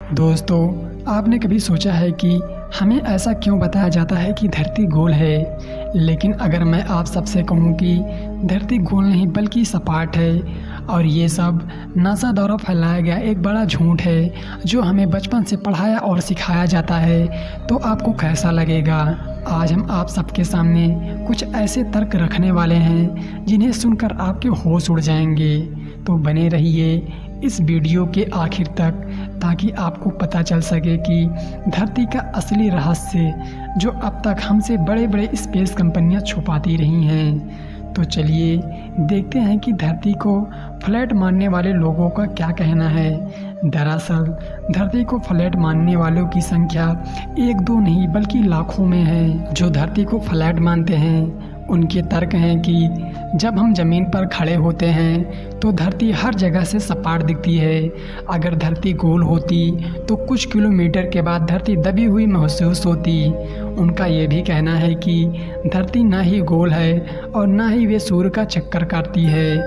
दोस्तों, आपने कभी सोचा है कि हमें ऐसा क्यों बताया जाता है कि धरती गोल है, लेकिन अगर मैं आप सबसे कहूँ कि धरती गोल नहीं बल्कि सपाट है और ये सब नासा द्वारा फैलाया गया एक बड़ा झूठ है जो हमें बचपन से पढ़ाया और सिखाया जाता है, तो आपको कैसा लगेगा? आज हम आप सबके सामने कुछ ऐसे तर्क रखने वाले हैं जिन्हें सुनकर आपके होश उड़ जाएंगे। तो बने रहिए इस वीडियो के आखिर तक ताकि आपको पता चल सके कि धरती का असली रहस्य जो अब तक हमसे बड़े बड़े स्पेस कंपनियां छुपाती रही हैं। तो चलिए देखते हैं कि धरती को फ्लैट मानने वाले लोगों का क्या कहना है। दरअसल धरती को फ्लैट मानने वालों की संख्या एक दो नहीं बल्कि लाखों में है। जो धरती को फ्लैट मानते हैं उनके तर्क हैं कि जब हम ज़मीन पर खड़े होते हैं तो धरती हर जगह से सपाट दिखती है। अगर धरती गोल होती तो कुछ किलोमीटर के बाद धरती दबी हुई महसूस होती। उनका ये भी कहना है कि धरती ना ही गोल है और ना ही वे सूर्य का चक्कर काटती है,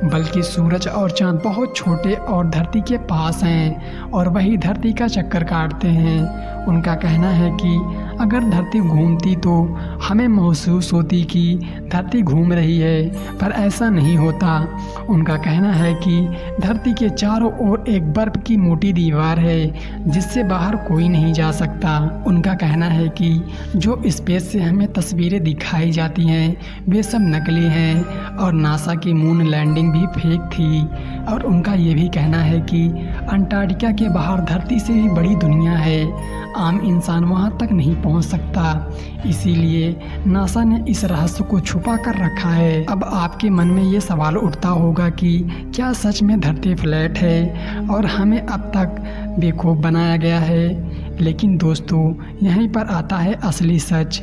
बल्कि सूरज और चाँद बहुत छोटे और धरती के पास हैं और वही धरती का चक्कर काटते हैं। उनका कहना है कि अगर धरती घूमती तो हमें महसूस होती कि धरती घूम रही है, पर ऐसा नहीं होता। उनका कहना है कि धरती के चारों ओर एक बर्फ की मोटी दीवार है जिससे बाहर कोई नहीं जा सकता। उनका कहना है कि जो स्पेस से हमें तस्वीरें दिखाई जाती हैं वे सब नकली हैं और नासा की मून लैंडिंग भी फेक थी। और उनका ये भी कहना है कि अंटार्कटिका के बाहर धरती से भी बड़ी दुनिया है, आम इंसान वहाँ तक नहीं पहुँच सकता, इसीलिए नासा ने इस रहस्य को छुपा कर रखा है। अब आपके मन में ये सवाल उठता होगा कि क्या सच में धरती फ्लैट है और हमें अब तक बेवकूफ़ बनाया गया है? लेकिन दोस्तों, यहीं पर आता है असली सच।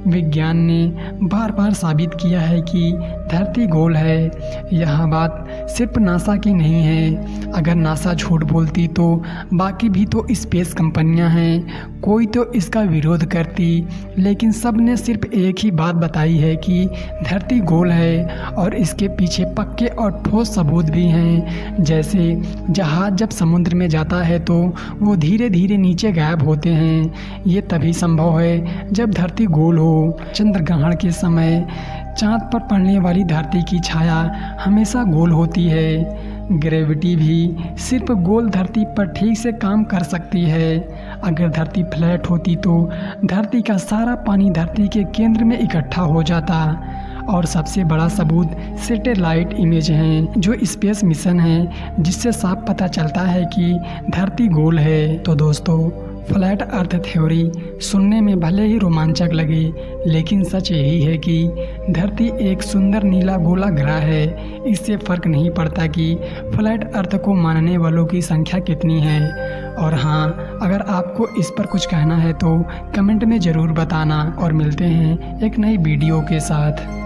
विज्ञान ने बार बार साबित किया है कि धरती गोल है। यह बात सिर्फ नासा की नहीं है। अगर नासा झूठ बोलती तो बाकी भी तो स्पेस कंपनियां हैं, कोई तो इसका विरोध करती, लेकिन सब ने सिर्फ एक ही बात बताई है कि धरती गोल है और इसके पीछे पक्के और ठोस सबूत भी हैं। जैसे जहाज़ जब समुद्र में जाता है तो वो धीरे धीरे नीचे गायब होते हैं। ये तभी संभव है जब धरती गोल हो। चंद्रग्रहण के समय चाँद पर पड़ने वाली धरती की छाया हमेशा गोल होती है। ग्रेविटी भी सिर्फ गोल धरती पर ठीक से काम कर सकती है। अगर धरती फ्लैट होती तो धरती का सारा पानी धरती के केंद्र में इकट्ठा हो जाता। और सबसे बड़ा सबूत सैटेलाइट इमेज हैं जो स्पेस मिशन है, जिससे साफ पता चलता है कि धरती गोल है। तो दोस्तों, फ्लैट अर्थ थ्योरी सुनने में भले ही रोमांचक लगे, लेकिन सच यही है कि धरती एक सुंदर नीला गोला ग्रह है। इससे फ़र्क नहीं पड़ता कि फ्लैट अर्थ को मानने वालों की संख्या कितनी है। और हाँ, अगर आपको इस पर कुछ कहना है तो कमेंट में ज़रूर बताना और मिलते हैं एक नई वीडियो के साथ।